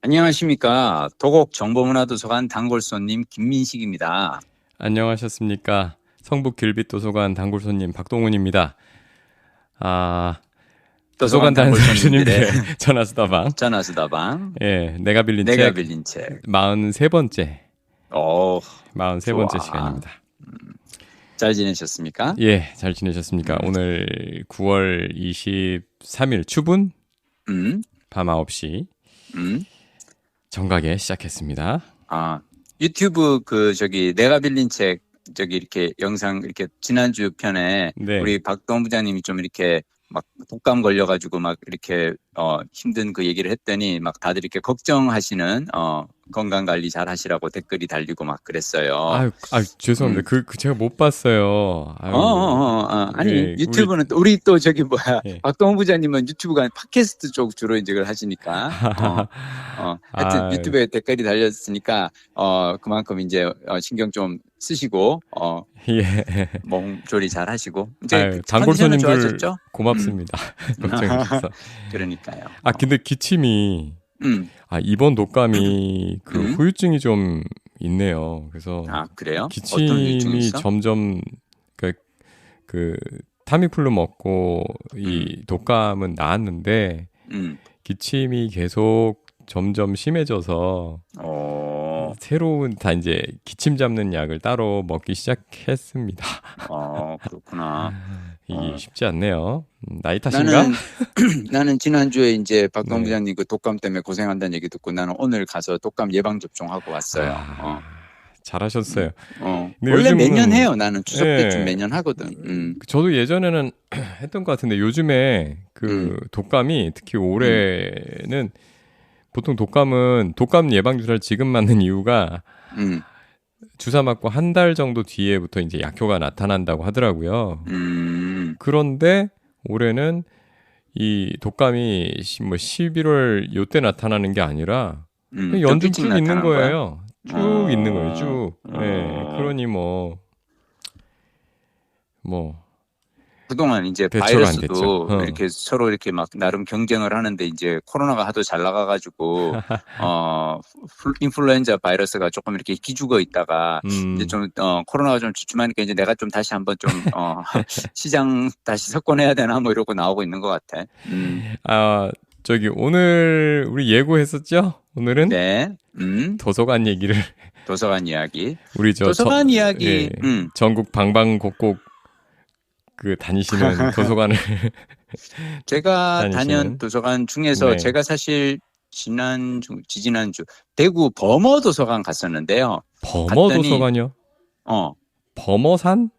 안녕하십니까. 도곡 정보문화도서관 단골손님 김민식입니다. 안녕하셨습니까? 성북 길빛도서관 단골 손님 박동훈입니다. 아, 도서관 도서관 단골손님들의 단골손님들의 전화수다방. 전화수다방. 예, 내가 빌린 내가 책 빌린 책. 43번째, 오, 43번째 좋아. 시간입니다. 잘 지내셨습니까? 예, 잘 지내셨습니까? 음, 오늘 9월 23일 추분 음, 밤 9시 음. 정각에 시작했습니다. 아, 유튜브 내가 빌린 책 이렇게 영상 이렇게 지난주 편에 네. 우리 박동 부장님이 좀 이렇게 막 독감 걸려가지고 막 이렇게 힘든 그 얘기를 했더니 막 다들 이렇게 걱정하시는 건강 관리 잘 하시라고 댓글이 달리고 막 그랬어요. 죄송합니다. 음. 제가 못 봤어요. 아니, 우리, 유튜브는 우리 또 예. 박동원 부장님은 유튜브가 아니라 팟캐스트 쪽 주로 이제 그걸 하시니까, 하여튼 아, 유튜브에 댓글이 달렸으니까, 그만큼 이제, 신경 좀 쓰시고, 예. 몸조리 잘 하시고, 이제 단골 컨디션은 손님들 좋아졌죠? 음. 고맙습니다. 걱정해 주셔서. 그러니까요. 근데 기침이, 음, 이번 독감이 그 음. 후유증이 좀 있네요. 그래서 아, 그래요? 어떤 후유증이 기침이 있어? 점점, 그, 그, 타미플루 먹고 음, 이 독감은 나았는데, 음, 기침이 계속 점점 심해져서, 새로운 다 이제 기침 잡는 약을 따로 먹기 시작했습니다. 그렇구나. 이게 어. 쉽지 않네요. 나이 탓인가? 나는 나는 지난주에 이제 박동 네. 부장님 그 독감 때문에 고생한다는 얘기 듣고 나는 오늘 가서 독감 예방 접종하고 왔어요. 잘하셨어요. 근데 원래 매년 요즘은 해요. 나는 추석 때쯤 예, 매년 하거든. 저도 예전에는 했던 것 같은데 요즘에 음, 그 독감이 특히 음, 올해는 보통 독감은 독감 예방 주사를 지금 맞는 이유가 음, 주사 맞고 한 달 정도 뒤에부터 이제 약효가 나타난다고 하더라고요. 음, 그런데 올해는 이 독감이 뭐 11월 요때 나타나는 게 아니라 그냥 좀 연중 일찍 쭉 있는 나타난 거야? 거예요. 쭉 있는 거예요. 어, 쭉. 예. 어, 그러니 뭐 그동안 이제 대처가 안 됐죠. 바이러스도 이렇게 서로 이렇게 막 나름 경쟁을 하는데 이제 코로나가 하도 잘 나가가지고 인플루엔자 바이러스가 조금 이렇게 기죽어 있다가 이제 음, 좀 코로나가 좀 주춤하니까 이제 내가 좀 다시 한번 좀 시장 다시 석권해야 되나 뭐 이러고 나오고 있는 것 같아. 아, 오늘 우리 예고했었죠? 오늘은 네, 도서관 얘기를 도서관 이야기. 우리 도서관 예, 이야기. 전국 방방곡곡 그 다니시는 도서관을 제가 다녔 다니시는 도서관 중에서 네. 제가 사실 지지난주 대구 범어 도서관 갔었는데요. 범어 갔더니 도서관이요? 어, 범어산?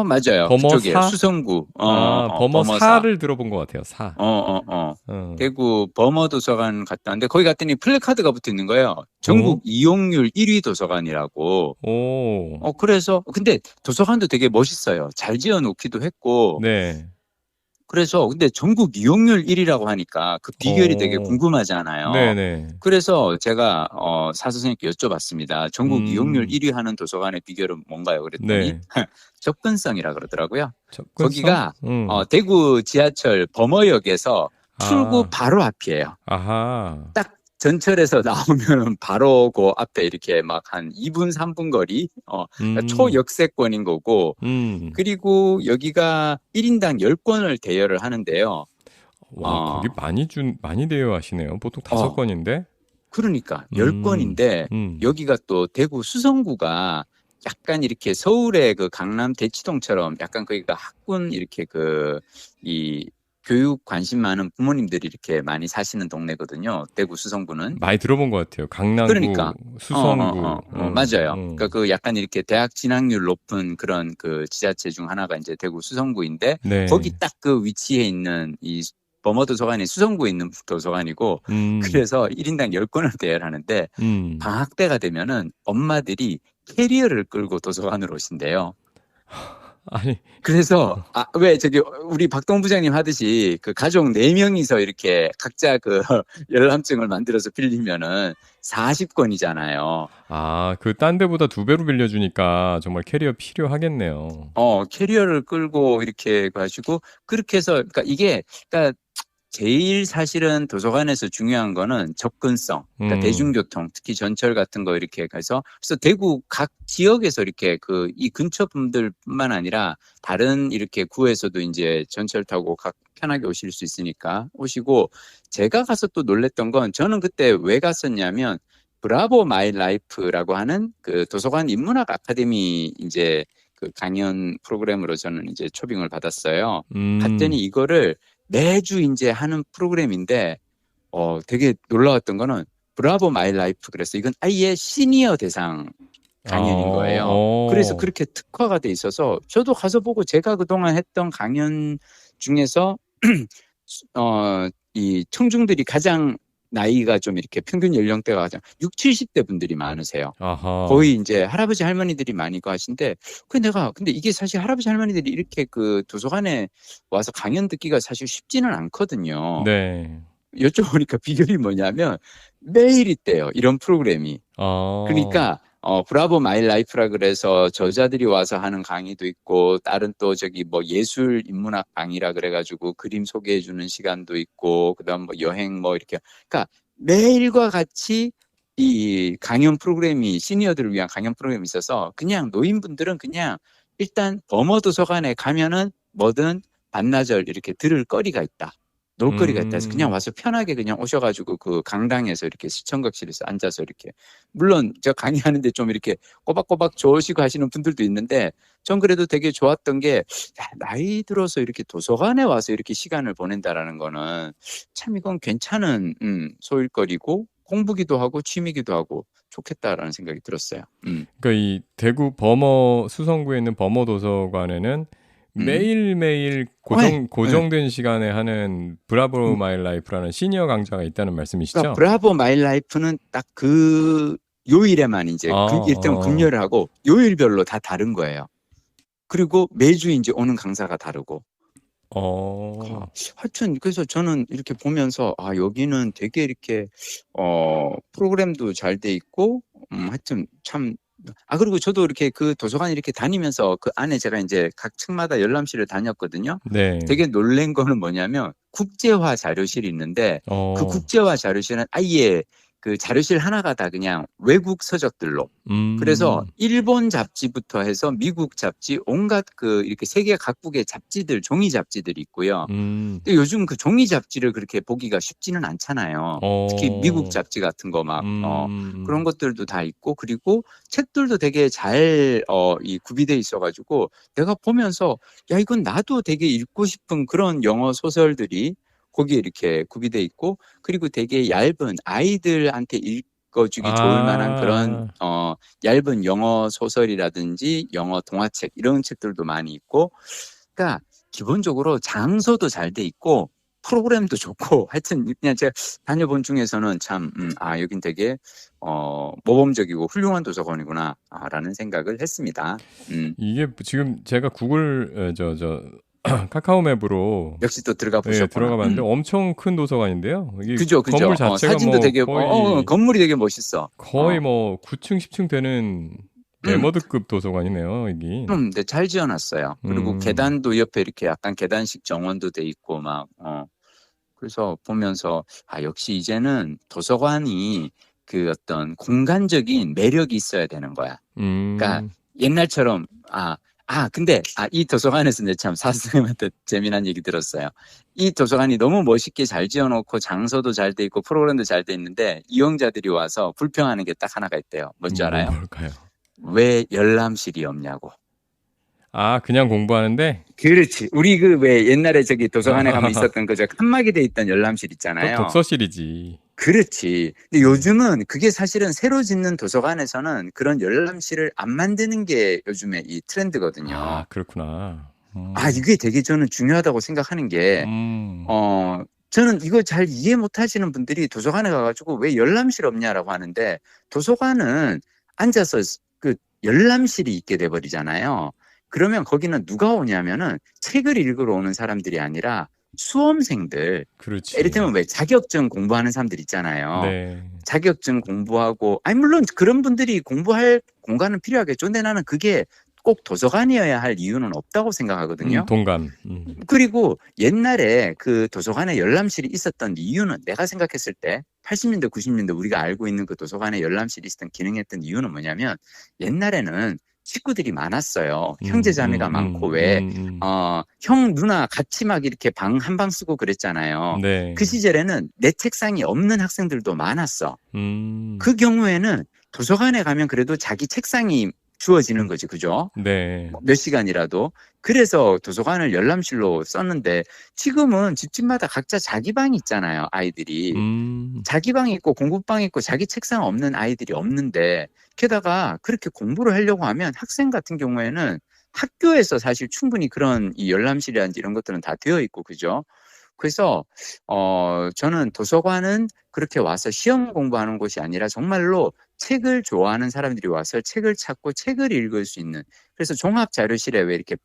맞아요. 그쪽이에요. 범어사? 수성구. 범어사. 범어사를 들어본 것 같아요. 사. 어, 어, 어. 어. 대구 범어 도서관 갔다 왔는데 거기 갔더니 플래카드가 붙어 있는 거예요. 어? 전국 이용률 1위 도서관이라고. 오. 그래서 근데 도서관도 되게 멋있어요. 잘 지어 놓기도 했고. 네. 그래서 근데 전국 이용률 1위라고 하니까 그 비결이 되게 어. 궁금하잖아요. 네네. 그래서 제가 사 선생님께 여쭤봤습니다. 전국 이용률 음. 1위 하는 도서관의 비결은 뭔가요? 그랬더니 네. 접근성이라 그러더라고요. 접근성? 거기가 대구 지하철 범어역에서 출구 아. 바로 앞이에요. 아하. 딱 전철에서 나오면은 바로 그 앞에 이렇게 막 한 2분, 3분 거리, 그러니까 음. 초역세권인 거고, 음. 그리고 여기가 1인당 10권을 대여를 하는데요. 와, 거기 어, 많이 대여하시네요. 보통 다섯 어, 건인데. 그러니까 음. 10권인데, 음. 여기가 또 대구 수성구가 약간 이렇게 서울의 그 강남 대치동처럼 약간 거기가 학군 이렇게 이 교육 관심 많은 부모님들이 이렇게 많이 사시는 동네거든요. 대구 수성구는. 많이 들어본 것 같아요. 강남구, 그러니까, 수성구. 맞아요. 그러니까 그 약간 이렇게 대학 진학률 높은 그런 그 지자체 중 하나가 이제 대구 수성구인데, 거기 네. 딱 그 위치에 있는 이 범어도서관이 수성구에 있는 도서관이고, 음. 그래서 1인당 10권을 대여하는데, 음. 방학 때가 되면은 엄마들이 캐리어를 끌고 도서관으로 오신대요. 아니, 그래서 왜 우리 박동 부장님 하듯이 그 가족 4명이서 이렇게 각자 그 열람증을 만들어서 빌리면은 40권이잖아요. 딴 데보다 두 배로 빌려주니까 정말 캐리어 필요하겠네요. 캐리어를 끌고 이렇게 가시고 그렇게 해서 그러니까 이게 그러니까 제일 사실은 도서관에서 중요한 거는 접근성, 그러니까 대중교통, 특히 전철 같은 거 이렇게 가서, 그래서 대구 각 지역에서 이렇게 그 이 근처 분들뿐만 아니라 다른 이렇게 구에서도 이제 전철 타고 각 편하게 오실 수 있으니까 오시고, 제가 가서 또 놀랬던 건 저는 그때 왜 갔었냐면 브라보 마이 라이프라고 하는 그 도서관 인문학 아카데미 이제 그 강연 프로그램으로 저는 이제 초빙을 받았어요. 갔더니 이거를 매주 이제 하는 프로그램인데, 되게 놀라웠던 거는 브라보 마이 라이프. 그래서 이건 아예 시니어 대상 강연인 거예요. 그래서 그렇게 특화가 돼 있어서 저도 가서 보고 제가 그동안 했던 강연 중에서 이 청중들이 가장 나이가 좀 이렇게 평균 연령대가 가장 6, 70대 분들이 많으세요. 아하. 거의 이제 할아버지 할머니들이 많이 가신데, 근데 이게 사실 할아버지 할머니들이 이렇게 그 도서관에 와서 강연 듣기가 사실 쉽지는 않거든요. 네. 여쭤보니까 비결이 뭐냐면 매일 있대요, 이런 프로그램이. 그러니까 브라보 마이 라이프라 그래서 저자들이 와서 하는 강의도 있고, 다른 또 저기 뭐 예술 인문학 강의라 그래가지고 그림 소개해 주는 시간도 있고, 그다음 뭐 여행 뭐 이렇게, 그러니까 매일과 같이 이 강연 프로그램이, 시니어들을 위한 강연 프로그램이 있어서 그냥 노인분들은 그냥 일단 범어도서관에 가면은 뭐든 반나절 이렇게 들을 거리가 있다, 놀거리가 있다 해서 그냥 와서 편하게 그냥 오셔가지고 그 강당에서 이렇게 시청각실에서 앉아서 이렇게, 물론 저 강의하는데 좀 이렇게 꼬박꼬박 좋으시고 하시는 분들도 있는데, 전 그래도 되게 좋았던 게, 야, 나이 들어서 이렇게 도서관에 와서 이렇게 시간을 보낸다라는 거는 참 이건 괜찮은 소일거리고 공부기도 하고 취미기도 하고 좋겠다라는 생각이 들었어요. 그러니까 이 대구 범어 수성구에 있는 범어 도서관에는 매일매일 고정된 시간에 하는 브라보 마이 라이프라는 시니어 강좌가 있다는 말씀이시죠? 그러니까 브라보 마이 라이프는 딱 그 요일에만 이제 일단 금요일을 하고 요일별로 다 다른 거예요. 그리고 매주 이제 오는 강사가 다르고. 하여튼 그래서 저는 이렇게 보면서 여기는 되게 이렇게 프로그램도 잘 돼 있고, 하여튼 참. 그리고 저도 이렇게 그 도서관 이렇게 다니면서 그 안에 제가 이제 각 층마다 열람실을 다녔거든요. 네. 되게 놀란 거는 뭐냐면 국제화 자료실이 있는데, 그 국제화 자료실은 아예 그 자료실 하나가 다 그냥 외국 서적들로. 그래서 일본 잡지부터 해서 미국 잡지, 온갖 그 이렇게 세계 각국의 잡지들, 종이 잡지들이 있고요. 근데 요즘 그 종이 잡지를 그렇게 보기가 쉽지는 않잖아요. 특히 미국 잡지 같은 거 막 그런 것들도 다 있고, 그리고 책들도 되게 잘 이 구비돼 있어가지고 내가 보면서 야, 이건 나도 되게 읽고 싶은 그런 영어 소설들이 거기에 이렇게 구비돼 있고, 그리고 되게 얇은 아이들한테 읽어주기 좋을 만한 그런 얇은 영어 소설이라든지 영어 동화책 이런 책들도 많이 있고, 그러니까 기본적으로 장소도 잘 돼 있고 프로그램도 좋고, 하여튼 그냥 제가 다녀본 중에서는 참 여긴 되게 모범적이고 훌륭한 도서관이구나 라는 생각을 했습니다. 이게 지금 제가 구글 카카오 맵으로 역시 또 들어가 보셨구나. 네, 들어가 봤는데 엄청 큰 도서관인데요. 이게 그죠. 건물 자체가 사진도 되게 거의 건물이 되게 멋있어. 거의 9층 10층 되는 레머드급 도서관이네요, 여기. 네, 잘 지어놨어요. 그리고 계단도 옆에 이렇게 약간 계단식 정원도 돼 있고 막 그래서 보면서 역시 이제는 도서관이 그 어떤 공간적인 매력이 있어야 되는 거야. 그러니까 옛날처럼 근데 이 도서관에서 내 참 사수님한테 재미난 얘기 들었어요. 이 도서관이 너무 멋있게 잘 지어놓고 장소도 잘 돼 있고 프로그램도 잘 돼 있는데 이용자들이 와서 불평하는 게 딱 하나가 있대요. 뭔지 알아요? 뭘까요? 왜 열람실이 없냐고. 그냥 공부하는데? 그렇지. 우리 그 왜 옛날에 저기 도서관에 가면 있었던 그 칸막이 돼 있던 열람실 있잖아요. 독서실이지. 그렇지. 근데 요즘은 그게 사실은 새로 짓는 도서관에서는 그런 열람실을 안 만드는 게 요즘에 이 트렌드거든요. 그렇구나. 이게 되게 저는 중요하다고 생각하는 게, 저는 이거 잘 이해 못 하시는 분들이 도서관에 가가지고 왜 열람실 없냐라고 하는데, 도서관은 앉아서 그 열람실이 있게 돼버리잖아요. 그러면 거기는 누가 오냐면은 책을 읽으러 오는 사람들이 아니라 수험생들. 그렇지. 이를테면 왜 자격증 공부하는 사람들 있잖아요. 네. 자격증 공부하고, 물론 그런 분들이 공부할 공간은 필요하겠죠. 근데 나는 그게 꼭 도서관이어야 할 이유는 없다고 생각하거든요. 동감. 그리고 옛날에 그 도서관에 열람실이 있었던 이유는 내가 생각했을 때 80년대, 90년대 우리가 알고 있는 그 도서관에 열람실이 있었던 기능했던 이유는 뭐냐면 옛날에는 식구들이 많았어요. 형제 자매가 많고 형 누나 같이 막 이렇게 방 한 방 쓰고 그랬잖아요. 네. 그 시절에는 내 책상이 없는 학생들도 많았어. 그 경우에는 도서관에 가면 그래도 자기 책상이 주어지는 거지, 그죠? 네. 몇 시간이라도. 그래서 도서관을 열람실로 썼는데 지금은 집집마다 각자 자기 방이 있잖아요, 아이들이. 자기 방이 있고 공부방이 있고 자기 책상 없는 아이들이 없는데 게다가 그렇게 공부를 하려고 하면 학생 같은 경우에는 학교에서 사실 충분히 그런 이 열람실이라든지 이런 것들은 다 되어 있고, 그죠? 그래서 저는 도서관은 그렇게 와서 시험 공부하는 곳이 아니라 정말로 책을 좋아하는 사람들이 와서 책을 찾고 책을 읽을 수 있는, 그래서 종합 자료실에 왜 이렇게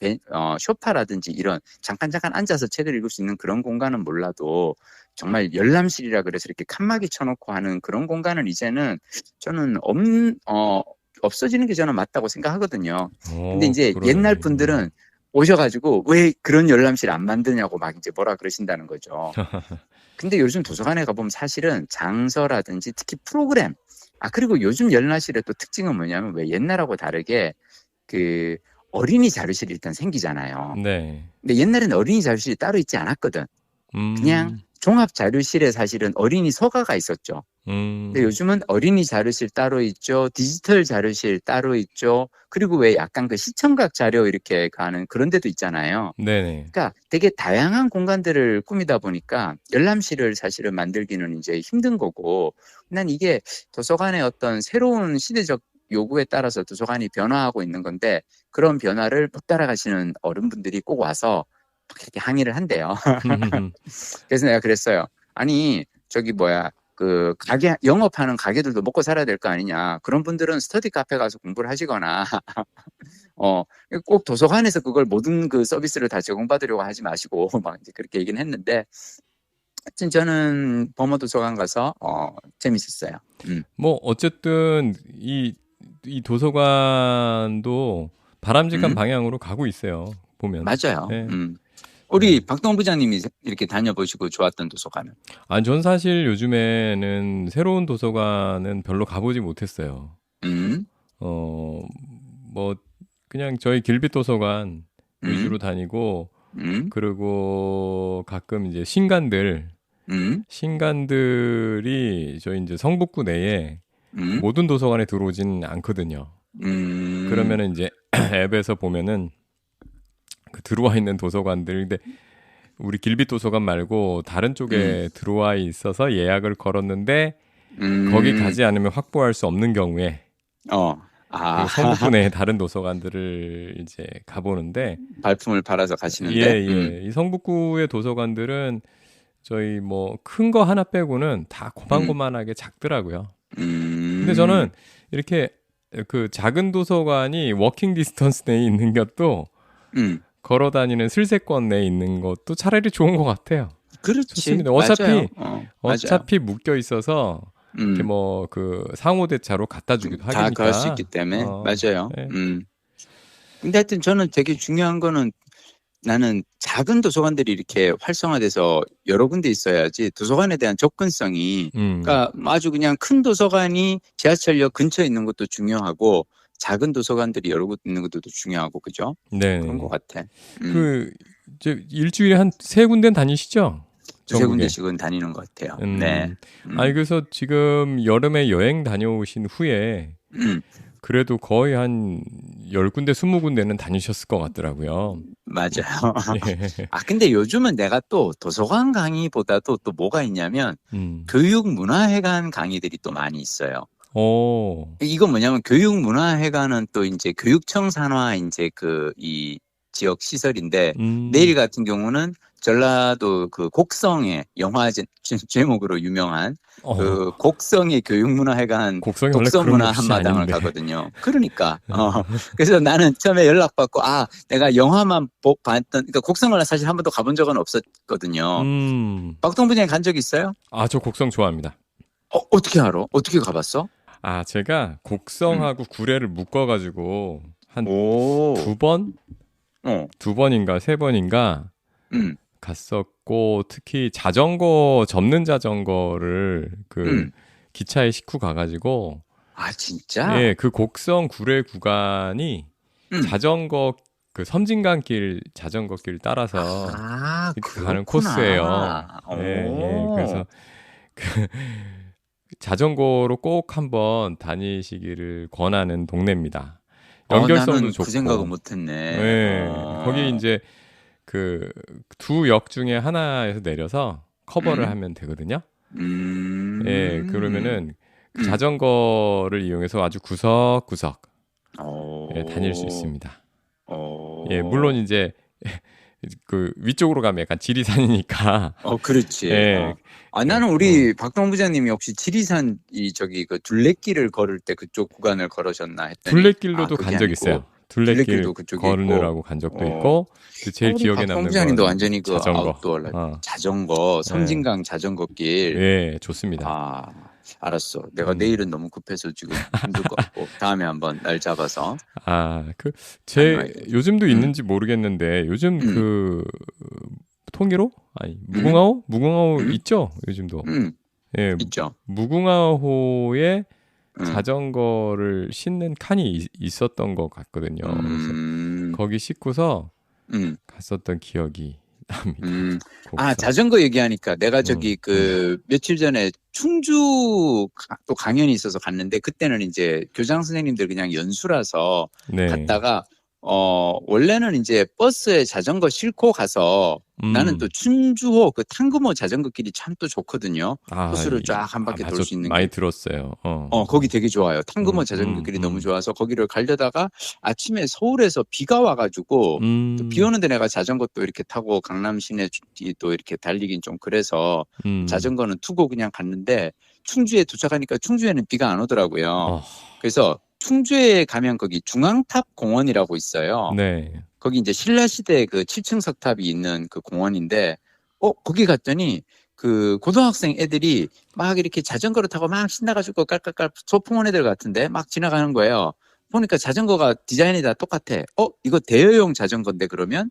소파라든지 이런 잠깐 앉아서 책을 읽을 수 있는 그런 공간은 몰라도 정말 열람실이라 그래서 이렇게 칸막이 쳐놓고 하는 그런 공간은 이제는 저는 없어지는 게 저는 맞다고 생각하거든요. 근데 이제 그러네. 옛날 분들은 오셔가지고 왜 그런 열람실 안 만드냐고 막 이제 뭐라 그러신다는 거죠. 근데 요즘 도서관에 가보면 사실은 장서라든지 특히 프로그램, 그리고 요즘 열람실의 또 특징은 뭐냐면 왜 옛날하고 다르게 그 어린이 자료실이 일단 생기잖아요. 네. 근데 옛날에는 어린이 자료실이 따로 있지 않았거든. 그냥 종합 자료실에 사실은 어린이 서가가 있었죠. 근데 요즘은 어린이 자료실 따로 있죠. 디지털 자료실 따로 있죠. 그리고 왜 약간 그 시청각 자료 이렇게 가는 그런 데도 있잖아요. 네네. 그러니까 되게 다양한 공간들을 꾸미다 보니까 열람실을 사실은 만들기는 이제 힘든 거고, 난 이게 도서관의 어떤 새로운 시대적 요구에 따라서 도서관이 변화하고 있는 건데 그런 변화를 못 따라가시는 어른분들이 꼭 와서 이렇게 항의를 한대요. 그래서 내가 그랬어요. 아니 저기 그 가게 영업하는 가게들도 먹고 살아야 될 거 아니냐. 그런 분들은 스터디 카페 가서 공부를 하시거나 꼭 도서관에서 그걸 모든 그 서비스를 다 제공받으려고 하지 마시고 막 이제 그렇게 얘기는 했는데 하여튼 저는 범어도서관 가서 재밌었어요. 뭐 어쨌든 이 도서관도 바람직한 방향으로 가고 있어요. 보면. 맞아요. 네. 우리 박동원 부장님이 이렇게 다녀보시고 좋았던 도서관은? 전 사실 요즘에는 새로운 도서관은 별로 가보지 못했어요. 뭐 그냥 저희 길빛 도서관 위주로 다니고 그리고 가끔 이제 신간들이 저희 이제 성북구 내에 모든 도서관에 들어오진 않거든요. 그러면은 이제 앱에서 보면은 그 들어와 있는 도서관들, 근데 우리 길빛 도서관 말고 다른 쪽에 들어와 있어서 예약을 걸었는데 거기 가지 않으면 확보할 수 없는 경우에 그 성북구 내에 다른 도서관들을 이제 가보는데 발품을 팔아서 가시는데 예. 이 성북구의 도서관들은 저희 뭐 큰 거 하나 빼고는 다 고만고만하게 작더라고요. 근데 저는 이렇게 그 작은 도서관이 워킹 디스턴스 내에 있는 것도 걸어 다니는 슬세권 내에 있는 것도 차라리 좋은 것 같아요. 그렇지. 좋습니다. 어차피 묶여 있어서 이렇게 뭐 그 상호대차로 갖다 주기도 하니까. 다 갈 수 있기 때문에 맞아요. 네. 근데 하여튼 저는 되게 중요한 거는 나는 작은 도서관들이 이렇게 활성화돼서 여러 군데 있어야지 도서관에 대한 접근성이 그러니까 아주 그냥 큰 도서관이 지하철역 근처에 있는 것도 중요하고 작은 도서관들이 여러 곳 있는 것도 중요하고 그죠? 네. 그런 것 같아. 그 이제 일주일에 한 3군데는 다니시죠? 두세 군데씩은 다니는 것 같아요. 네. 그래서 지금 여름에 여행 다녀오신 후에 그래도 거의 한 10군데, 20군데는 다니셨을 것 같더라고요. 맞아요. 예. 근데 요즘은 내가 또 도서관 강의보다도 또 뭐가 있냐면 교육문화회관 강의들이 또 많이 있어요. 이건 뭐냐면 교육문화회관은 또 이제 교육청 산하 이제 이 지역 시설인데 내일 같은 경우는 전라도 그 곡성의 영화 제목으로 유명한 그 곡성의 교육문화회관 독서문화 한마당을 가거든요. 그러니까 그래서 나는 처음에 연락받고 내가 영화만 봤던, 그러니까 곡성을 사실 한 번도 가본 적은 없었거든요. 박동 부장님 간 적 있어요? 저 곡성 좋아합니다. 어떻게 알아? 어떻게 가봤어? 제가 곡성하고 구례를 묶어가지고 한 오. 두 번? 어. 두 번인가 세 번인가 음. 갔었고, 특히 자전거, 접는 자전거를 그 음. 기차에 싣고 가가지고, 아, 진짜? 예, 그 곡성 구례 구간이 음. 자전거, 그 섬진강길 자전거길 따라서 아, 이렇게 가는 코스예요. 그렇구나. 예, 예. 오. 그래서 그 자전거로 꼭 한번 다니시기를 권하는 동네입니다. 연결성도 나는 그 생각은 좋고, 못 했네. 예, 거기 어. 이제 그 두 역 중에 하나에서 내려서 커버를 음. 하면 되거든요. 예, 음. 그러면은 그 음. 자전거를 이용해서 아주 구석구석 예, 다닐 수 어. 있습니다. 예, 물론 어. 이제 그 위쪽으로 가면 약간 지리산이니까 그렇지. 예, 나는 어, 우리 박동 부장님이 혹시 지리산 저기 그 둘레길을 걸을 때 그쪽 구간을 걸으셨나 했더니 둘레길로도 그게 간 적 아니고 있어요. 둘레길 둘레길도 그쪽에 있고. 걸으라고 간 적도 어. 있고, 근데 제일 우리 기억에 박동 남는 부장님도 건 완전히 그 자전거. 아웃도어 라이프. 어, 자전거, 예, 섬진강 자전거길. 예, 좋습니다. 아, 알았어. 내가 음. 내일은 너무 급해서 지금 힘들 것 같고 다음에 한번 날 잡아서 아, 다녀와야겠다. 요즘도 음. 있는지 모르겠는데, 요즘 음. 통일호? 아니, 음. 무궁화호 음. 있죠? 요즘도. 음. 예, 있죠. 무궁화호에 음. 자전거를 싣는 칸이 있었던 것 같거든요. 그래서 음. 거기 싣고서 음. 갔었던 기억이 납니다. 음. 곡성. 자전거 얘기하니까 내가 음, 저기 그 며칠 전에 충주 또 강연이 있어서 갔는데 그때는 이제 교장 선생님들 그냥 연수라서 네. 갔다가 원래는 이제 버스에 자전거 싣고 가서 나는 또 음. 춘주호 그 탕금호 자전거길이 참 또 좋거든요. 코스를 쫙 한 바퀴 돌 맞아. 수 있는 많이 게. 들었어요. 거기 되게 좋아요. 탕금호 음, 자전거길이 너무 좋아서 거기를 가려다가 아침에 서울에서 비가 와가지고 또 비 음, 오는데 내가 자전거 또 이렇게 타고 강남 시내 또 이렇게 달리긴 좀 그래서 음. 자전거는 투고 그냥 갔는데 충주에 도착하니까 충주에는 비가 안 오더라고요. 어, 그래서 충주에 가면 거기 중앙탑 공원이라고 있어요. 네. 거기 이제 신라시대 그 7층 석탑이 있는 그 공원인데, 거기 갔더니 그 고등학생 애들이 막 이렇게 자전거를 타고 막 신나가지고 깔깔깔 소풍원 애들 같은데 막 지나가는 거예요. 보니까 자전거가 디자인이 다 똑같아. 이거 대여용 자전거인데 그러면?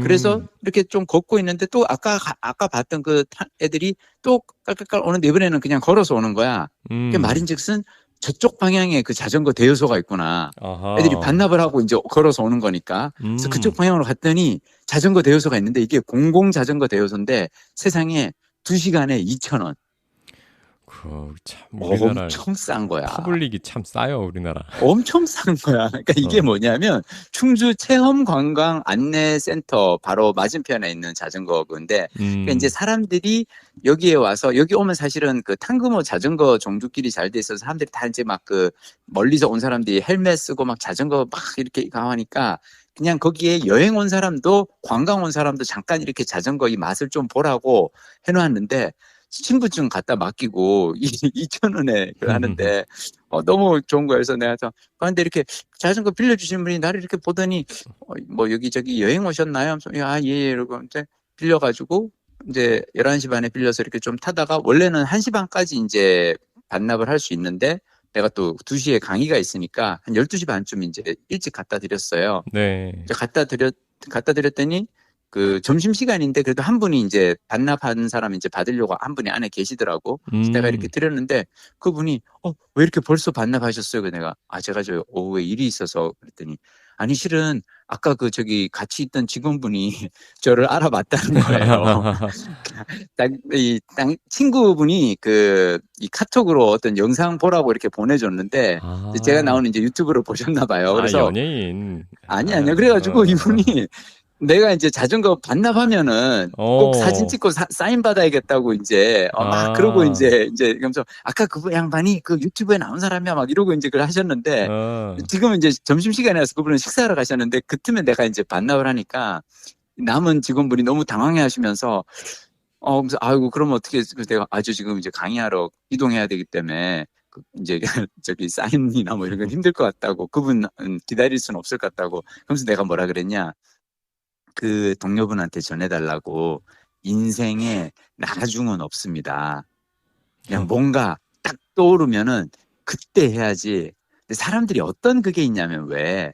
그래서 음, 이렇게 좀 걷고 있는데 또 아까 봤던 그 애들이 또 깔깔깔 오는데 이번에는 그냥 걸어서 오는 거야. 그게 음. 말인즉슨 저쪽 방향에 그 자전거 대여소가 있구나. 애들이 아하. 반납을 하고 이제 걸어서 오는 거니까. 그래서 음. 그쪽 방향으로 갔더니 자전거 대여소가 있는데 이게 공공 자전거 대여소인데 세상에 2시간에 2,000원. 참 우리나라 엄청 싼 거야. 퍼블릭이 참 싸요, 우리나라. 엄청 싼 거야. 그러니까 이게 어. 뭐냐면 충주 체험관광 안내센터 바로 맞은편에 있는 자전거인데 그러니까 이제 음. 사람들이 여기에 와서 여기 오면 사실은 그 탕금호 자전거 정두길이 잘 돼 있어서 사람들이 다 이제 막 그 멀리서 온 사람들이 헬멧 쓰고 막 자전거 막 이렇게 가하니까 그냥 거기에 여행 온 사람도 관광 온 사람도 잠깐 이렇게 자전거 이 맛을 좀 보라고 해놓았는데 신분증 갖다 맡기고 2,000원에 하는데 너무 좋은 거예요. 그래서 내가 그런데 이렇게 자전거 빌려주신 분이 나를 이렇게 보더니 뭐 여기저기 여행 오셨나요? 예, 이러고 이제 빌려가지고 이제 11시 반에 빌려서 이렇게 좀 타다가 원래는 1시 반까지 이제 반납을 할 수 있는데 내가 또 2시에 강의가 있으니까 한 12시 반쯤 이제 일찍 갖다 드렸어요. 네. 이제 갖다 드렸더니 그 점심시간인데 그래도 한 분이 이제 반납한 사람 이제 받으려고 한 분이 안에 계시더라고. 그래서 내가 이렇게 음. 드렸는데 그분이 왜 이렇게 벌써 반납하셨어요? 그 내가 제가 저 오후에 일이 있어서 그랬더니 아니 실은 아까 그 저기 같이 있던 직원분이 저를 알아봤다는 거예요. 친구분이 이 카톡으로 어떤 영상 보라고 이렇게 보내줬는데 제가 아. 나오는 이제 유튜브를 보셨나 봐요. 아, 그래서 연예인. 아니야. 그래가지고 이분이 내가 이제 자전거 반납하면은 꼭 사진 어. 찍고 사인 받아야겠다고 이제 막 그러고 아. 이제 그러면서 아까 그 양반이 그 유튜브에 나온 사람이야 막 이러고 이제 그걸 하셨는데 어. 지금은 이제 점심시간에 와서 그분은 식사하러 가셨는데 그 틈에 내가 이제 반납을 하니까 남은 직원분이 너무 당황해 하시면서 그래서 아이고 그러면 어떻게 그래서 내가 아주 지금 이제 강의하러 이동해야 되기 때문에 이제 저기 사인이나 뭐 이런 건 힘들 것 같다고 그분은 기다릴 수는 없을 것 같다고 그러면서 내가 뭐라 그랬냐 그 동료분한테 전해달라고 인생에 나중은 없습니다. 그냥 뭔가 딱 떠오르면은 그때 해야지. 근데 사람들이 어떤 그게 있냐면 왜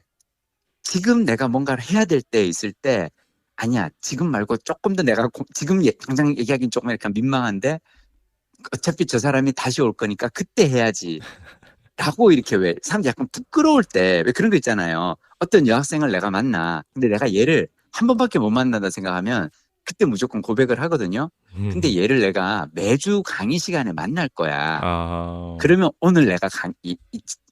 지금 내가 뭔가를 해야 될 때 있을 때 아니야 지금 말고 조금 더 내가 지금 당장 얘기하기는 조금 약간 민망한데 어차피 저 사람이 다시 올 거니까 그때 해야지 라고 이렇게 왜 사람들이 약간 부끄러울 때 왜 그런 거 있잖아요. 어떤 여학생을 내가 만나 근데 내가 얘를 한 번밖에 못 만난다 생각하면 그때 무조건 고백을 하거든요. 근데 얘를 내가 매주 강의 시간에 만날 거야. 아, 그러면 오늘 내가 이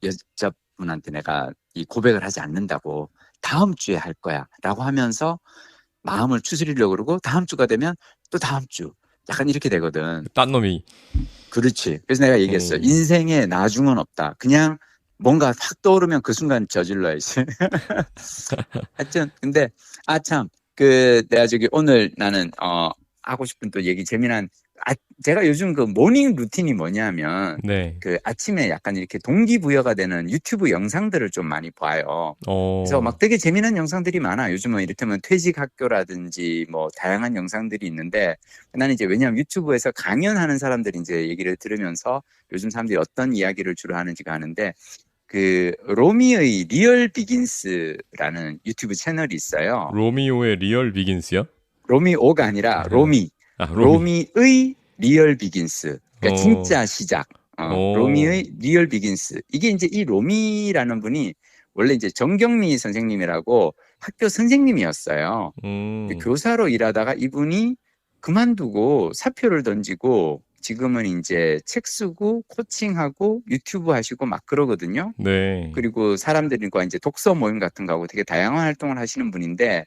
여자분한테 내가 이 고백을 하지 않는다고 다음 주에 할 거야 라고 하면서 마음을 추스리려고 그러고 다음 주가 되면 또 다음 주 약간 이렇게 되거든. 딴 놈이. 그렇지. 그래서 내가 얘기했어. 인생에 나중은 없다. 그냥 뭔가 확 떠오르면 그 순간 저질러야지. 하여튼 근데 참 내가 저기 오늘 나는 하고 싶은 또 얘기 재미난 제가 요즘 그 모닝 루틴이 뭐냐면 네. 그 아침에 약간 이렇게 동기부여가 되는 유튜브 영상들을 좀 많이 봐요. 그래서 막 되게 재미난 영상들이 많아. 요즘은 이를테면 퇴직 학교라든지 뭐 다양한 영상들이 있는데 나는 이제 왜냐하면 유튜브에서 강연하는 사람들이 이제 얘기를 들으면서 요즘 사람들이 어떤 이야기를 주로 하는지가 하는데 그 로미의 리얼 비긴스라는 유튜브 채널이 있어요. 로미오의 리얼 비긴스요? 로미오가 아니라 로미. 아, 로미. 로미의 리얼 비긴스. 그러니까 어, 진짜 시작. 오, 로미의 리얼 비긴스. 이게 이제 이 로미라는 분이 원래 이제 정경미 선생님이라고 학교 선생님이었어요. 교사로 일하다가 이분이 그만두고 사표를 던지고 지금은 이제 책 쓰고 코칭하고 유튜브 하시고 막 그러거든요. 네. 그리고 사람들과 이제 독서 모임 같은 거 하고 되게 다양한 활동을 하시는 분인데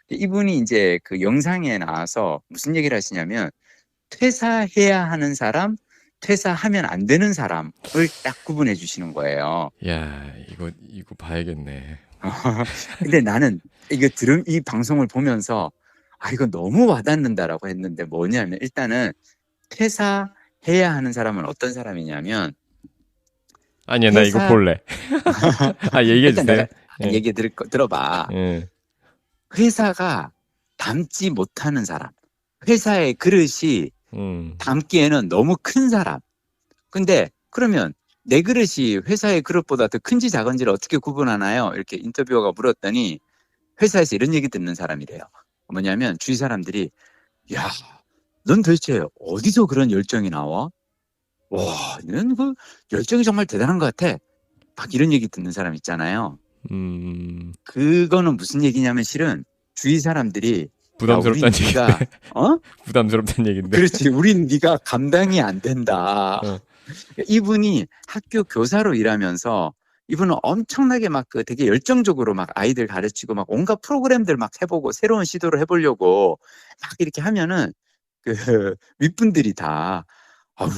이분이 이제 그 영상에 나와서 무슨 얘기를 하시냐면 퇴사해야 하는 사람, 퇴사하면 안 되는 사람을 딱 구분해 주시는 거예요. 야, 이거 봐야겠네. 근데 나는 이 방송을 보면서 이거 너무 와닿는다라고 했는데 뭐냐면 일단은 퇴사해야 하는 사람은 어떤 사람이냐면 아니야, 나 이거 회사 볼래. 얘기해 일단 내가 주세요. 예. 얘기 들어봐. 예. 회사가 담지 못하는 사람. 회사의 그릇이 담기에는 너무 큰 사람. 근데 그러면 내 그릇이 회사의 그릇보다 더 큰지 작은지를 어떻게 구분하나요? 이렇게 인터뷰어가 물었더니 회사에서 이런 얘기 듣는 사람이래요. 뭐냐면 주위 사람들이 야, 넌 도대체 어디서 그런 열정이 나와? 와, 넌 그 열정이 정말 대단한 것 같아. 막 이런 얘기 듣는 사람 있잖아요. 그거는 무슨 얘기냐면 실은 주위 사람들이 부담스럽다는 얘기인데. 어? 부담스럽다는 얘기인데. 그렇지. 우린 네가 감당이 안 된다. 이분이 학교 교사로 일하면서 이분은 엄청나게 막 되게 열정적으로 막 아이들 가르치고 막 온갖 프로그램들 막 해보고 새로운 시도를 해보려고 막 이렇게 하면은 그 윗분들이 다 아우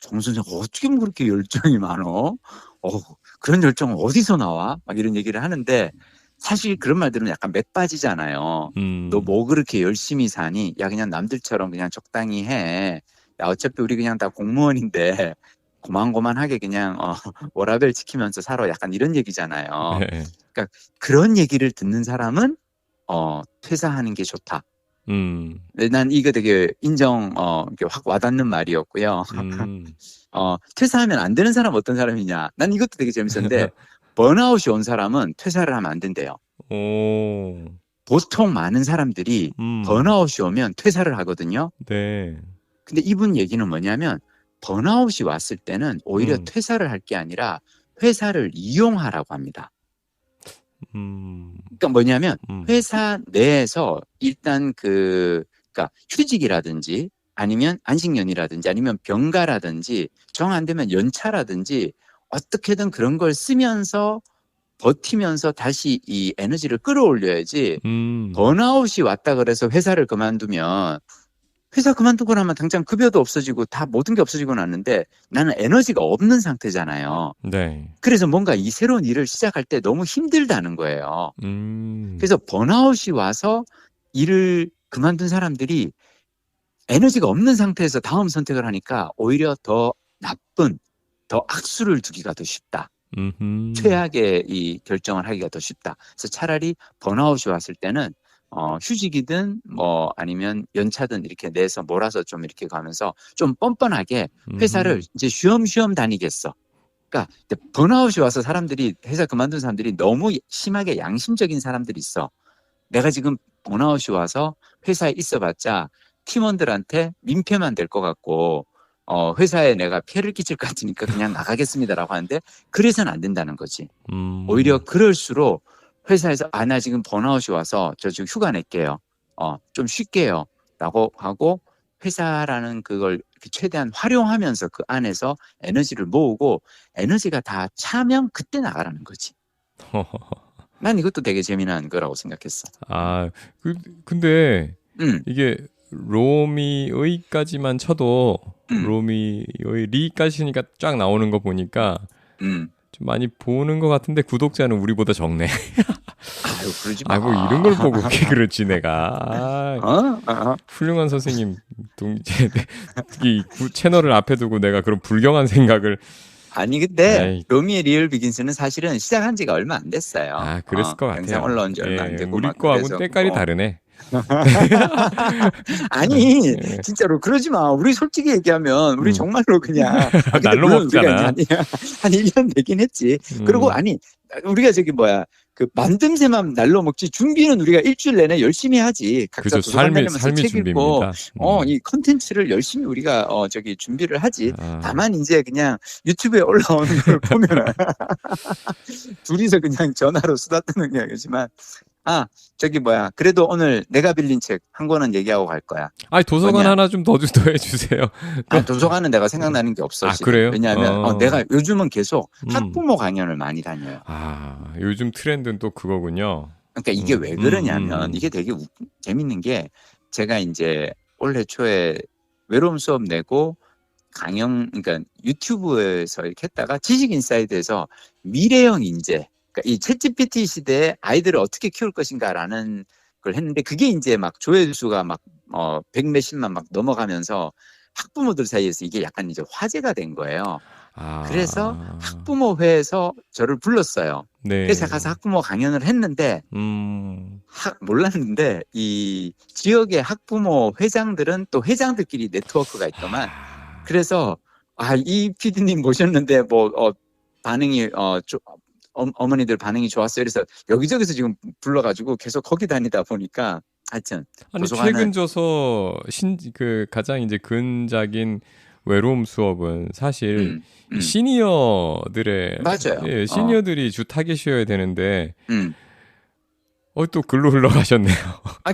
정 선생 어떻게 그렇게 열정이 많어? 그런 열정은 어디서 나와? 막 이런 얘기를 하는데 사실 그런 말들은 약간 맥 빠지잖아요. 너 뭐 그렇게 열심히 사니? 야 그냥 남들처럼 그냥 적당히 해. 야 어차피 우리 그냥 다 공무원인데 고만고만하게 그냥 워라밸 지키면서 살아. 약간 이런 얘기잖아요. 네. 그러니까 그런 얘기를 듣는 사람은 퇴사하는 게 좋다. 난 이거 되게 이렇게 확 와닿는 말이었고요. 퇴사하면 안 되는 사람 어떤 사람이냐? 난 이것도 되게 재밌었는데 번아웃이 온 사람은 퇴사를 하면 안 된대요. 오. 보통 많은 사람들이 번아웃이 오면 퇴사를 하거든요. 네. 근데 이분 얘기는 뭐냐면 번아웃이 왔을 때는 오히려 퇴사를 할 게 아니라 회사를 이용하라고 합니다. 그러니까 뭐냐면 회사 내에서 일단 그러니까 휴직이라든지 아니면 안식년이라든지 아니면 병가라든지 정 안 되면 연차라든지 어떻게든 그런 걸 쓰면서 버티면서 다시 이 에너지를 끌어올려야지 번아웃이 왔다 그래서 회사를 그만두면 회사 그만두고 나면 당장 급여도 없어지고 다 모든 게 없어지고 났는데 나는 에너지가 없는 상태잖아요. 네. 그래서 뭔가 이 새로운 일을 시작할 때 너무 힘들다는 거예요. 그래서 번아웃이 와서 일을 그만둔 사람들이 에너지가 없는 상태에서 다음 선택을 하니까 오히려 더 나쁜, 더 악수를 두기가 더 쉽다. 최악의 이 결정을 하기가 더 쉽다. 그래서 차라리 번아웃이 왔을 때는 휴직이든 뭐 아니면 연차든 이렇게 내서 몰아서 좀 이렇게 가면서 좀 뻔뻔하게 회사를 이제 쉬엄쉬엄 다니겠어. 그러니까 번아웃이 와서 사람들이 회사 그만둔 사람들이 너무 심하게 양심적인 사람들이 있어. 내가 지금 번아웃이 와서 회사에 있어봤자 팀원들한테 민폐만 될 것 같고 회사에 내가 폐를 끼칠 것 같으니까 그냥 나가겠습니다라고 하는데 그래서는 안 된다는 거지. 오히려 그럴수록 회사에서 나 지금 번아웃이 와서 저 지금 휴가 낼게요. 좀 쉴게요. 라고 하고 회사라는 그걸 최대한 활용하면서 그 안에서 에너지를 모으고 에너지가 다 차면 그때 나가라는 거지. 난 이것도 되게 재미난 거라고 생각했어. 근데 음, 이게 로미의까지만 쳐도 로미의 리까지니까 쫙 나오는 거 보니까 음. 좀 많이 보는 것 같은데 구독자는 우리보다 적네. 아유, 그러지 마. 뭐 이런 걸 보고 그렇지 내가. 훌륭한 선생님 이 채널을 앞에 두고 내가 그런 불경한 생각을. 아니 근데 아이. 로미의 리얼 비긴스는 사실은 시작한 지가 얼마 안 됐어요. 그랬을 것 같아요. 영상 올라온 지 얼마 안 되고 우리 막 거하고는 그래서 때깔이 다르네. 아니 진짜로 그러지 마. 우리 솔직히 얘기하면 우리 정말로 그냥 근데 날로 물론 우리가 먹잖아. 이제 한 1년 되긴 했지. 그리고 아니 우리가 저기 뭐야 그 만듦새만 날로 먹지 준비는 우리가 일주일 내내 열심히 하지. 각자 그죠. 삶의 삶의 책 읽고 준비입니다. 이 컨텐츠를 열심히 우리가 저기 준비를 하지. 다만 이제 그냥 유튜브에 올라오는 걸 보면은 둘이서 그냥 전화로 수다 떠는 이야기지만 저기 뭐야 그래도 오늘 내가 빌린 책 한 권은 얘기하고 갈 거야. 도서관 뭐냐? 하나 좀 더 해주세요. 도서관은 내가 생각나는 게 없어. 지금. 그래요? 왜냐하면 내가 요즘은 계속 학부모 강연을 많이 다녀요. 요즘 트렌드는 또 그거군요. 그러니까 이게 왜 그러냐면 이게 되게 재밌는 게 제가 이제 올해 초에 외로움 수업 내고 그러니까 유튜브에서 이렇게 했다가 지식인사이드에서 미래형 인재, 그러니까 이 챗GPT 시대에 아이들을 어떻게 키울 것인가라는 걸 했는데 그게 이제 막 조회수가 막 100몇십만 막 넘어가면서 학부모들 사이에서 이게 약간 이제 화제가 된 거예요. 그래서 학부모회에서 저를 불렀어요. 네. 그래서 가서 학부모 강연을 했는데 몰랐는데 이 지역의 학부모 회장들은 또 회장들끼리 네트워크가 있더만. 그래서 이 PD님 모셨는데 반응이 어머니들 반응이 좋았어요. 그래서 여기저기서 지금 불러가지고 계속 거기 다니다 보니까 하여튼 최근 줘서 가장 이제 근작인 외로움 수업은 사실 시니어들의 맞아요. 시니어들이 주 타겟이어야 되는데 또 글로 흘러가셨네요.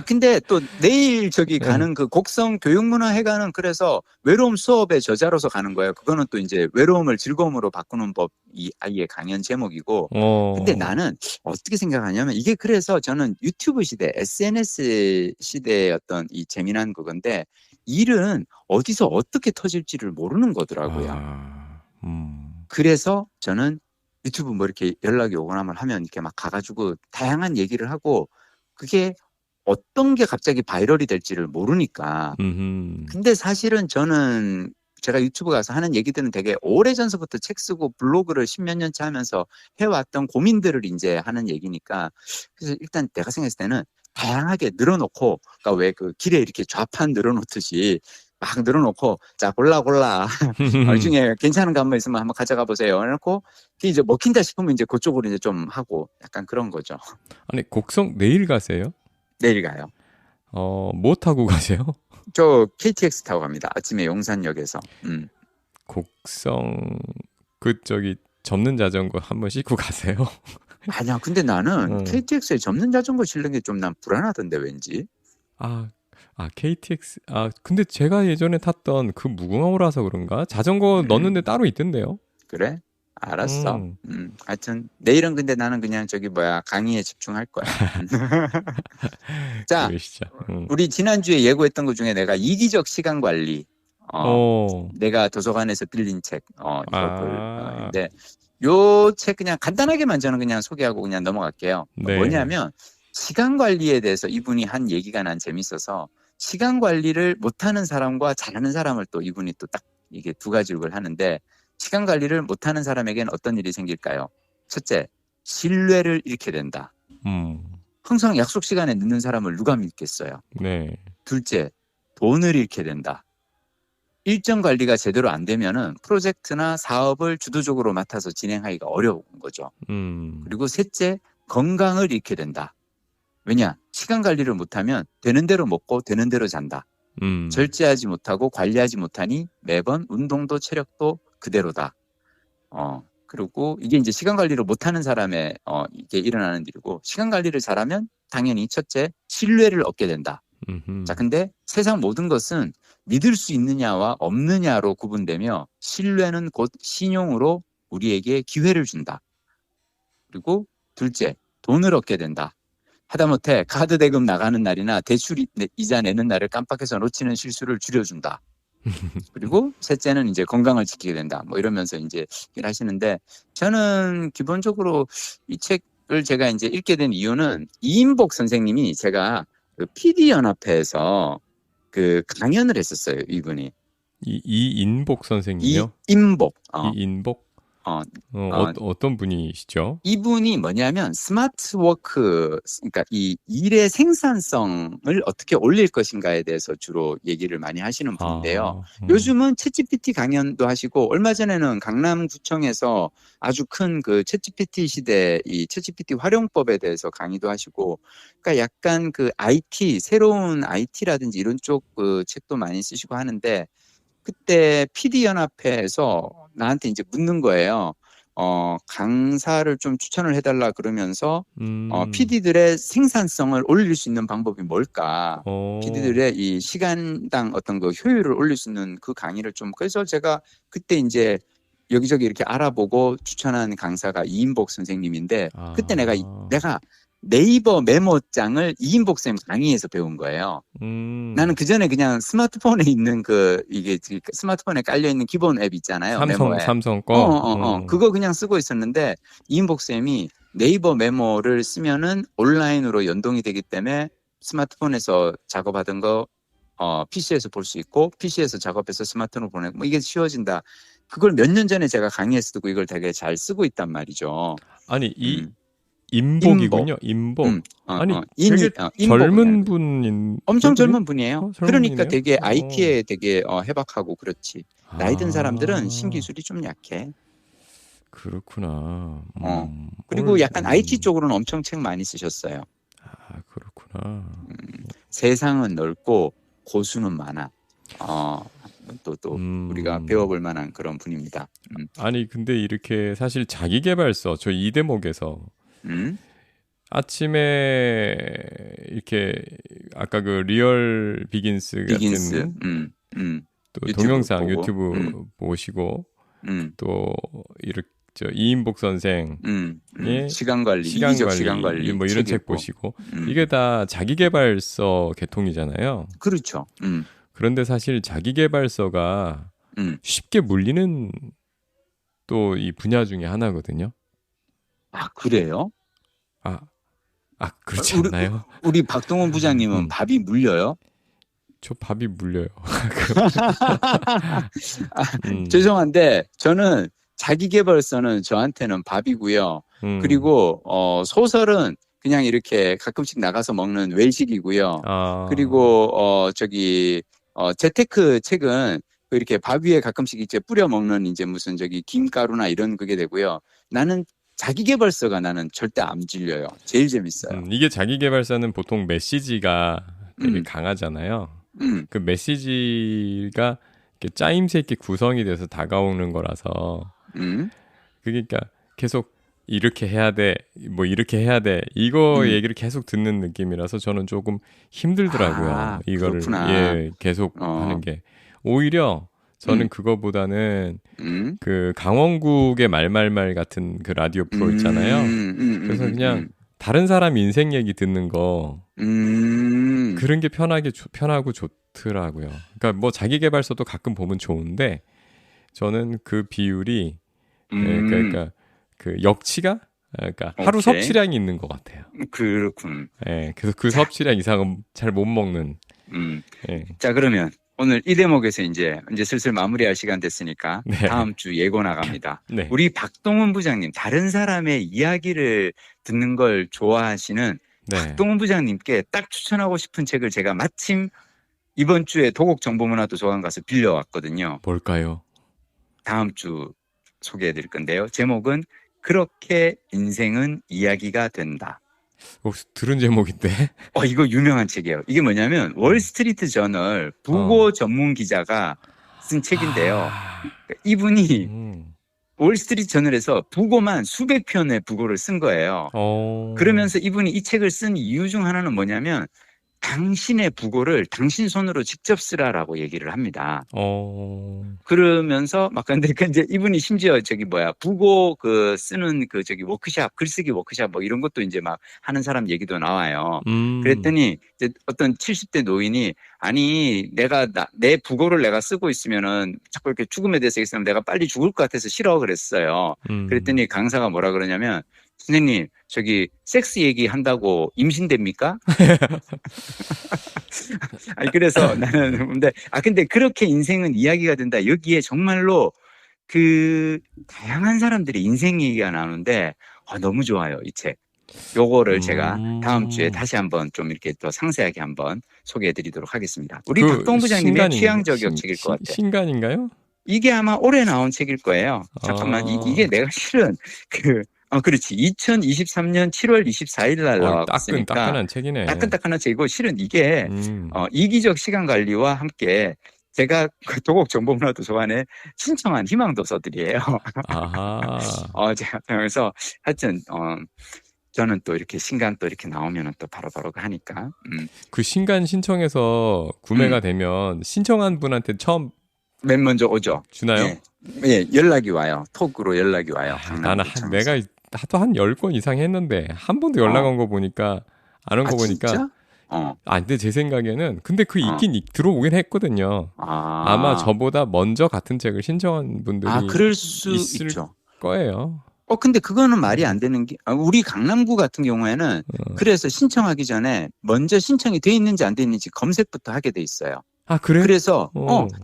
근데 또 내일 저기 가는 그 곡성 교육문화회관은 그래서 외로움 수업의 저자로서 가는 거예요. 그거는 또 이제 외로움을 즐거움으로 바꾸는 법 이 아이의 강연 제목이고. 근데 나는 어떻게 생각하냐면 이게 그래서 저는 유튜브 시대, SNS 시대의 어떤 이 재미난 그건데 일은 어디서 어떻게 터질지를 모르는 거더라고요. 그래서 저는 유튜브 뭐 이렇게 연락이 오거나 하면 이렇게 막 가가지고 다양한 얘기를 하고 그게 어떤 게 갑자기 바이럴이 될지를 모르니까. 근데 사실은 저는 제가 유튜브 가서 하는 얘기들은 되게 오래전서부터 책 쓰고 블로그를 10몇 년째 하면서 해왔던 고민들을 이제 하는 얘기니까. 그래서 일단 내가 생각했을 때는 다양하게 늘어놓고, 그러니까 왜 그 길에 이렇게 좌판 늘어놓듯이 막 늘어놓고 자 골라 이 중에 괜찮은 거 한번 있으면 한번 가져가 보세요. 해놓고 이제 먹힌다 싶으면 이제 그쪽으로 이제 좀 하고 약간 그런 거죠. 아니 곡성 내일 가세요? 내일 가요. 뭐 타고 가세요? 저 KTX 타고 갑니다. 아침에 용산역에서. 곡성 저기 접는 자전거 한번 싣고 가세요? 아니야. 근데 나는 KTX에 접는 자전거 실는 게 좀 난 불안하던데 왠지. KTX. 근데 제가 예전에 탔던 그 무궁화호라서 그런가? 자전거 넣는데 따로 있던데요? 그래? 알았어. 하여튼 내일은 근데 나는 그냥 저기 강의에 집중할 거야. 자, 우리 지난주에 예고했던 것 중에 내가 이기적 시간 관리. 내가 도서관에서 빌린 책. 근데 요 책 그냥 간단하게만 저는 그냥 소개하고 그냥 넘어갈게요. 네. 뭐냐면 시간 관리에 대해서 이분이 한 얘기가 난 재밌어서 시간 관리를 못하는 사람과 잘하는 사람을 또 이분이 또 딱 이게 두 가지를 하는데 시간 관리를 못하는 사람에게는 어떤 일이 생길까요? 첫째, 신뢰를 잃게 된다. 항상 약속 시간에 늦는 사람을 누가 믿겠어요? 네. 둘째, 돈을 잃게 된다. 일정 관리가 제대로 안 되면은 프로젝트나 사업을 주도적으로 맡아서 진행하기가 어려운 거죠. 그리고 셋째, 건강을 잃게 된다. 왜냐? 시간 관리를 못하면 되는 대로 먹고 되는 대로 잔다. 절제하지 못하고 관리하지 못하니 매번 운동도 체력도 그대로다. 그리고 이게 이제 시간 관리를 못하는 사람의 이게 일어나는 일이고, 시간 관리를 잘하면 당연히 첫째, 신뢰를 얻게 된다. 자, 근데 세상 모든 것은 믿을 수 있느냐와 없느냐로 구분되며, 신뢰는 곧 신용으로 우리에게 기회를 준다. 그리고 둘째, 돈을 얻게 된다. 하다못해 카드 대금 나가는 날이나 대출 이자 내는 날을 깜빡해서 놓치는 실수를 줄여준다. 그리고 셋째는 이제 건강을 지키게 된다. 뭐 이러면서 이제 얘기를 하시는데, 저는 기본적으로 이 책을 제가 이제 읽게 된 이유는, 이인복 선생님이, 제가 그 PD 연합회에서 그 강연을 했었어요, 이분이. 이인복 선생님이요? 이인복. 이인복? 어, 어떤 분이시죠? 이분이 뭐냐면 스마트 워크, 그러니까 이 일의 생산성을 어떻게 올릴 것인가에 대해서 주로 얘기를 많이 하시는 분인데요. 요즘은 챗GPT 강연도 하시고, 얼마 전에는 강남구청에서 아주 큰 그 챗GPT 시대, 이 챗GPT 활용법에 대해서 강의도 하시고, 그러니까 약간 그 IT, 새로운 IT라든지 이런 쪽 그 책도 많이 쓰시고 하는데, 그때 PD연합회에서 나한테 이제 묻는 거예요. 강사를 좀 추천을 해달라 그러면서, PD들의 생산성을 올릴 수 있는 방법이 뭘까? PD들의 이 시간당 어떤 그 효율을 올릴 수 있는 그 강의를 좀, 그래서 제가 그때 이제 여기저기 이렇게 알아보고 추천한 강사가 이인복 선생님인데, 그때 내가 네이버 메모장을 이인복 선생님 강의에서 배운 거예요. 나는 그 전에 그냥 스마트폰에 있는 이게 스마트폰에 깔려 있는 기본 앱 있잖아요. 메모에. 삼성 거. 그거 그냥 쓰고 있었는데, 이인복 쌤이 네이버 메모를 쓰면은 온라인으로 연동이 되기 때문에 스마트폰에서 작업하던 거 PC에서 볼 수 있고, PC에서 작업해서 스마트폰으로 보내고, 뭐 이게 쉬워진다. 그걸 몇 년 전에 제가 강의에서 듣고 이걸 되게 잘 쓰고 있단 말이죠. 아니, 인복이군요. 인복. 아니, 되게 젊은 분인. 엄청 젊은 분이에요. 젊은 그러니까 분이네요? 되게 IT에 되게 해박하고 그렇지. 나이 든 사람들은 신기술이 좀 약해. 그렇구나. 그리고 약간 IT 쪽으로는 엄청 책 많이 쓰셨어요. 그렇구나. 세상은 넓고 고수는 많아. 또 우리가 배워볼 만한 그런 분입니다. 아니, 근데 이렇게 사실 자기계발서, 저 이 대목에서 아침에 이렇게 아까 그 리얼 비긴스 같은 또 동영상 유튜브 보시고, 또 이렇게 이인복 선생의 시간 관리 뭐 이런 책 보시고, 이게 다 자기계발서 계통이잖아요. 그렇죠. 그런데 사실 자기계발서가 쉽게 물리는 또 이 분야 중에 하나거든요. 그래요? 그렇지 않나요? 우리 박동원 부장님은 밥이 물려요? 저 밥이 물려요. 죄송한데 저는 자기계발서는 저한테는 밥이고요. 그리고 소설은 그냥 이렇게 가끔씩 나가서 먹는 외식이고요. 그리고 재테크 책은 이렇게 밥 위에 가끔씩 이제 뿌려 먹는 이제 무슨 김가루나 이런 그게 되고요. 나는 자기계발서가 나는 절대 안 질려요. 제일 재밌어요. 이게 자기계발서는 보통 메시지가 되게 강하잖아요. 그 메시지가 이렇게 짜임새 있게 구성이 돼서 다가오는 거라서, 그러니까 계속 이렇게 해야 돼, 뭐 이렇게 해야 돼, 이거 얘기를 계속 듣는 느낌이라서 저는 조금 힘들더라고요. 이거를 계속 하는 게. 오히려 저는 그거보다는 그 강원국의 말말말 같은 그 라디오 프로 있잖아요. 그래서 그냥 다른 사람 인생 얘기 듣는 거, 그런 게 편하고 좋더라고요. 그러니까 뭐 자기계발서도 가끔 보면 좋은데, 저는 그 비율이 그러니까 그 역치가, 그러니까 하루 섭취량이 있는 것 같아요. 그렇군. 그래서 그 섭취량 이상은 잘 못 먹는. 자, 그러면 오늘 이 대목에서 이제 슬슬 마무리할 시간 됐으니까 다음 주 예고 나갑니다. 우리 박동원 부장님, 다른 사람의 이야기를 듣는 걸 좋아하시는 박동원 부장님께 딱 추천하고 싶은 책을 제가 마침 이번 주에 도곡정보문화도서관 가서 빌려왔거든요. 뭘까요? 다음 주 소개해 드릴 건데요. 제목은 그렇게 인생은 이야기가 된다. 혹시 들은 제목인데? 이거 유명한 책이에요. 이게 뭐냐면 월스트리트 저널 부고 전문 기자가 쓴 책인데요. 이분이 음. 월스트리트 저널에서 부고만 수백 편의 부고를 쓴 거예요. 그러면서 이분이 이 책을 쓴 이유 중 하나는 뭐냐면 당신의 부고를 당신 손으로 직접 쓰라라고 얘기를 합니다. 그러면서 근데 이제 이분이 심지어 부고 쓰는 워크샵, 글쓰기 워크샵 이런 것도 이제 막 하는 사람 얘기도 나와요. 그랬더니 이제 어떤 70대 노인이 아니 내 부고를 내가 쓰고 있으면은 자꾸 이렇게 죽음에 대해서 얘기하면 내가 빨리 죽을 것 같아서 싫어 그랬어요. 그랬더니 강사가 뭐라 그러냐면 선생님, 섹스 얘기 한다고 임신됩니까? 아니, 그래서 나는, 근데 그렇게 인생은 이야기가 된다. 여기에 정말로 다양한 사람들의 인생 얘기가 나오는데, 너무 좋아요, 이 책. 요거를 제가 다음 주에 다시 한번 좀 이렇게 더 상세하게 한번 소개해 드리도록 하겠습니다. 우리 박동 부장님의 취향 저격 책일 것 같아요. 신간인가요? 이게 아마 올해 나온 책일 거예요. 잠깐만, 이게 내가 실은 그렇지. 2023년 7월 24일 날 나왔으니까 따끈따끈한 책이네. 따끈따끈한 책이고 실은 이게 이기적 시간 관리와 함께 제가 도곡정보문화도서관에 신청한 희망도서들이에요. 제가 그래서 하여튼 저는 또 이렇게 신간 또 이렇게 나오면은 또 바로바로 하니까. 그 신간 신청해서 구매가 되면 신청한 분한테 처음 맨 먼저 오죠. 주나요? 예, 연락이 와요. 톡으로 연락이 와요. 나는 내가 하도 한 10권 이상 했는데 한 번도 연락 온 거 보니까 안 온 거 보니까 진짜? 근데 제 생각에는 근데 있긴 들어오긴 했거든요. 아마 저보다 먼저 같은 책을 신청한 분들이 그럴 수 있을 있죠. 거예요. 근데 그거는 말이 안 되는 게 우리 강남구 같은 경우에는 그래서 신청하기 전에 먼저 신청이 돼 있는지 안 돼 있는지 검색부터 하게 돼 있어요. 그래? 그래서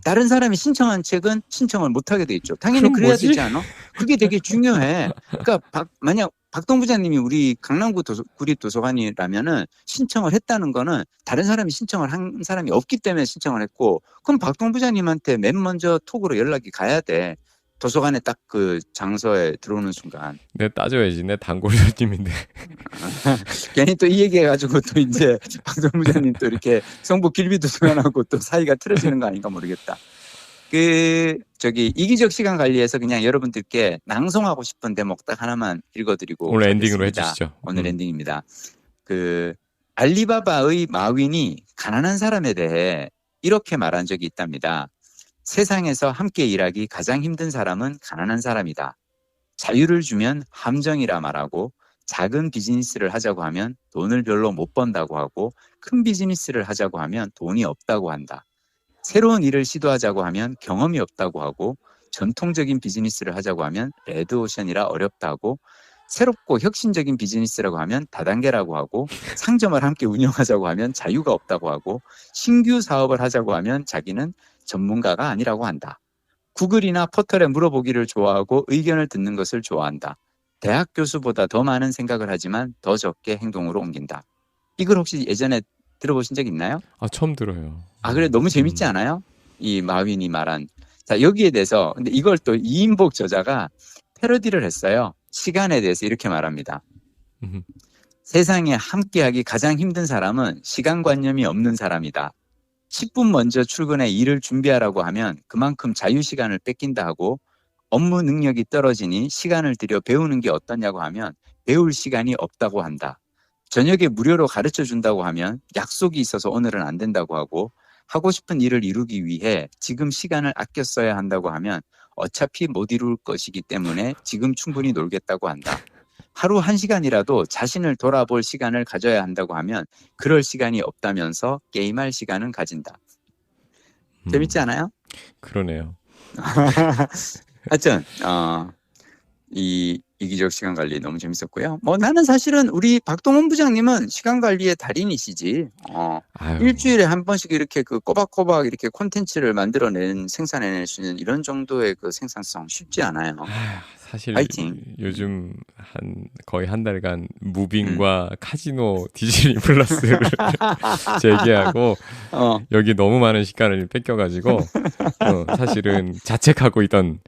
다른 사람이 신청한 책은 신청을 못 하게 돼 있죠. 당연히 그래야 되지 않아? 그게 되게 중요해. 그러니까 만약 박동 부장님이 우리 강남구 구립도서관이라면은 신청을 했다는 거는 다른 사람이 신청을 한 사람이 없기 때문에 신청을 했고, 그럼 박동 부장님한테 맨 먼저 톡으로 연락이 가야 돼. 도서관에 딱 그 장소에 들어오는 순간. 내가 따져야지. 내 단골사님인데. 괜히 또 이 얘기해가지고 또 이제 박동 부장님 또 이렇게 성북 길비도서관하고 또 사이가 틀어지는 거 아닌가 모르겠다. 이기적 시간 관리에서 그냥 여러분들께 낭송하고 싶은 대목 딱 하나만 읽어드리고 오늘 엔딩으로 해주시죠. 오늘 엔딩입니다. 알리바바의 마윈이 가난한 사람에 대해 이렇게 말한 적이 있답니다. 세상에서 함께 일하기 가장 힘든 사람은 가난한 사람이다. 자유를 주면 함정이라 말하고 작은 비즈니스를 하자고 하면 돈을 별로 못 번다고 하고 큰 비즈니스를 하자고 하면 돈이 없다고 한다. 새로운 일을 시도하자고 하면 경험이 없다고 하고 전통적인 비즈니스를 하자고 하면 레드오션이라 어렵다고 새롭고 혁신적인 비즈니스라고 하면 다단계라고 하고 상점을 함께 운영하자고 하면 자유가 없다고 하고 신규 사업을 하자고 하면 자기는 전문가가 아니라고 한다. 구글이나 포털에 물어보기를 좋아하고 의견을 듣는 것을 좋아한다. 대학 교수보다 더 많은 생각을 하지만 더 적게 행동으로 옮긴다. 이걸 혹시 예전에 들어보신 적 있나요? 처음 들어요. 그래 너무 재밌지 않아요? 이 마윈이 말한. 자, 여기에 대해서 근데 이걸 또 이인복 저자가 패러디를 했어요. 시간에 대해서 이렇게 말합니다. 세상에 함께하기 가장 힘든 사람은 시간관념이 없는 사람이다. 10분 먼저 출근해 일을 준비하라고 하면 그만큼 자유시간을 뺏긴다 하고 업무 능력이 떨어지니 시간을 들여 배우는 게 어떠냐고 하면 배울 시간이 없다고 한다. 저녁에 무료로 가르쳐 준다고 하면 약속이 있어서 오늘은 안 된다고 하고 하고 싶은 일을 이루기 위해 지금 시간을 아껴 써야 한다고 하면 어차피 못 이룰 것이기 때문에 지금 충분히 놀겠다고 한다. 하루 1시간이라도 자신을 돌아볼 시간을 가져야 한다고 하면 그럴 시간이 없다면서 게임할 시간은 가진다. 재밌지 않아요? 그러네요. 하여튼 이 이기적 시간 관리 너무 재밌었고요. 나는 사실은 우리 박동원 부장님은 시간 관리의 달인이시지. 일주일에 한 번씩 이렇게 꼬박꼬박 이렇게 콘텐츠를 만들어낸 생산해낼 수 있는 이런 정도의 그 생산성 쉽지 않아요. 사실 파이팅. 요즘 거의 한 달간 무빙과 카지노 디즈니 플러스를 재개하고 어, 여기 너무 많은 시간을 뺏겨가지고 사실은 자책하고 있던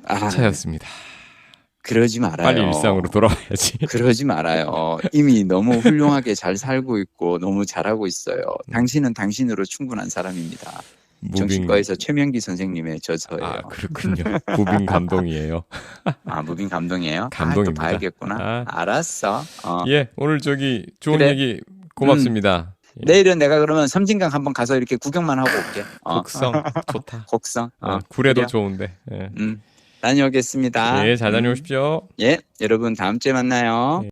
아, 차였습니다. 그러지 말아요. 빨리 일상으로 돌아와야지. 그러지 말아요. 이미 너무 훌륭하게 잘 살고 있고 너무 잘하고 있어요. 당신은 당신으로 충분한 사람입니다. 정신과에서 최명기 선생님의 저서예요. 아, 그렇군요. 무빙 감동이에요. 아, 무빙 감동이에요? 감동입니다. 또 봐야겠구나. 아. 알았어. 예, 오늘 저기 좋은 그래. 얘기 고맙습니다. 예. 내일은 내가 그러면 섬진강 한번 가서 이렇게 구경만 하고 올게. 곡성 좋다. 곡성. 구례도 그래요. 좋은데. 예. 다녀오겠습니다. 예, 잘 다녀오십시오. 예, 여러분 다음 주에 만나요. 예.